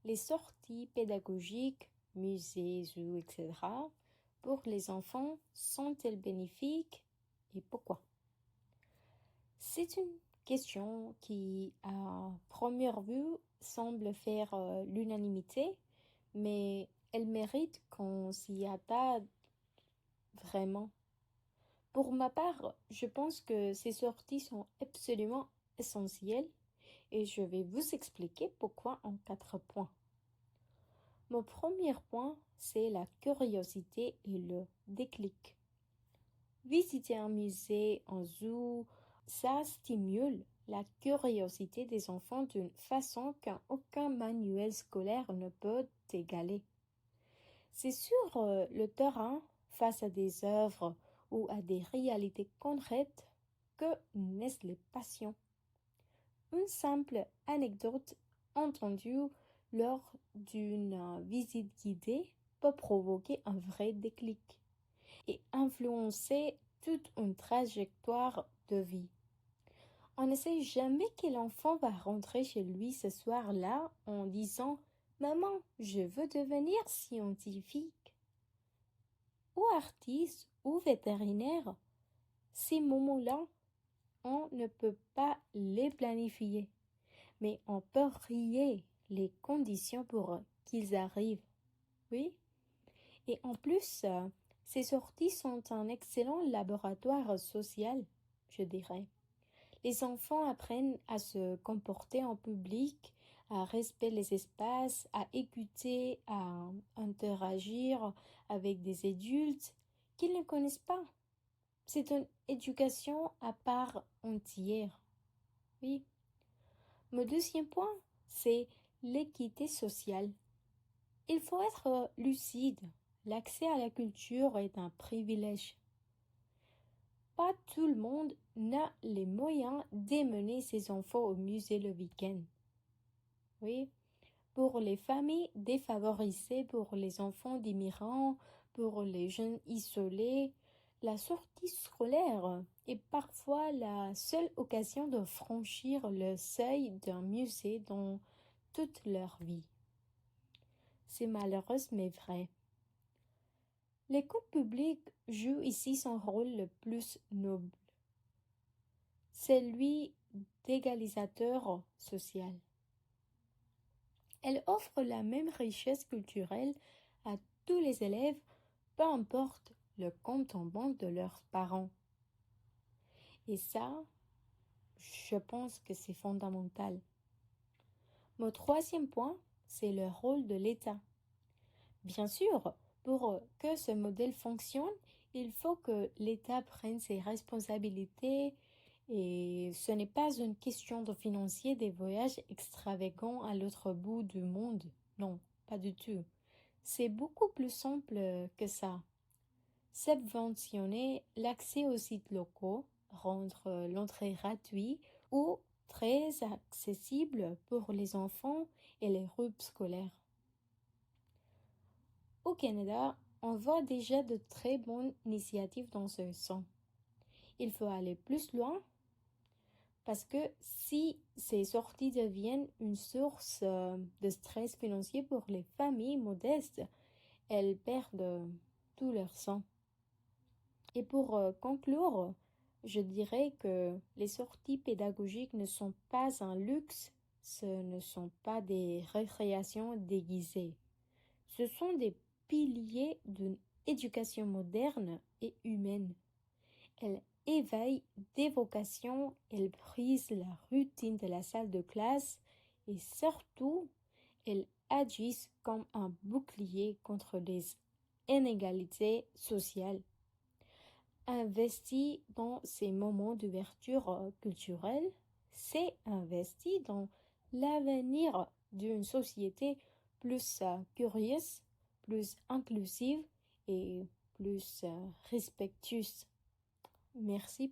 les sorties pédagogiques, musées, zoos, etc., pour les enfants sont-elles bénéfiques et pourquoi? C'est une question qui, à première vue, semble faire l'unanimité, mais elle mérite qu'on s'y attarde vraiment. Pour ma part, je pense que ces sorties sont absolument essentielles et je vais vous expliquer pourquoi en 4 points. Mon premier point, c'est la curiosité et le déclic. Visiter un musée, un zoo, ça stimule la curiosité des enfants d'une façon qu'aucun manuel scolaire ne peut égaler. C'est sur le terrain, face à des œuvres ou à des réalités concrètes, que naissent les passions. Une simple anecdote entendue lors d'une visite guidée peut provoquer un vrai déclic et influencer toute une trajectoire de vie. On ne sait jamais quel enfant va rentrer chez lui ce soir-là en disant « Maman, je veux devenir scientifique » ou artiste ou vétérinaire. Ces moments-là, on ne peut pas les planifier, mais on peut créer les conditions pour qu'ils arrivent. Oui? Et en plus, ces sorties sont un excellent laboratoire social, je dirais. Les enfants apprennent à se comporter en public, à respecter les espaces, à écouter, à interagir avec des adultes qu'ils ne connaissent pas. C'est une éducation à part entière. Oui. Mon deuxième point, c'est l'équité sociale. Il faut être lucide. L'accès à la culture est un privilège. Pas tout le monde n'a les moyens d'emmener ses enfants au musée le week-end. Oui, pour les familles défavorisées, pour les enfants d'immigrants, pour les jeunes isolés, la sortie scolaire est parfois la seule occasion de franchir le seuil d'un musée dans toute leur vie. C'est malheureux mais vrai. L'école publique joue ici son rôle le plus noble, celui d'égalisateur social. Elle offre la même richesse culturelle à tous les élèves, peu importe le compte en banque de leurs parents. Et ça, je pense que c'est fondamental. Mon troisième point, c'est le rôle de l'État. Bien sûr, pour que ce modèle fonctionne, il faut que l'État prenne ses responsabilités et ce n'est pas une question de financer des voyages extravagants à l'autre bout du monde. Non, pas du tout. C'est beaucoup plus simple que ça. Subventionner l'accès aux sites locaux, rendre l'entrée gratuite ou très accessible pour les enfants et les groupes scolaires. Au Canada, on voit déjà de très bonnes initiatives dans ce sens. Il faut aller plus loin parce que si ces sorties deviennent une source de stress financier pour les familles modestes, elles perdent tout leur sens. Et pour conclure, je dirais que les sorties pédagogiques ne sont pas un luxe, ce ne sont pas des récréations déguisées. Ce sont des piliers d'une éducation moderne et humaine. Elles éveillent des vocations, elles brisent la routine de la salle de classe et surtout, elles agissent comme un bouclier contre les inégalités sociales. Investi dans ces moments d'ouverture culturelle, c'est investi dans l'avenir d'une société plus curieuse, plus inclusive et plus respectueuse. Merci.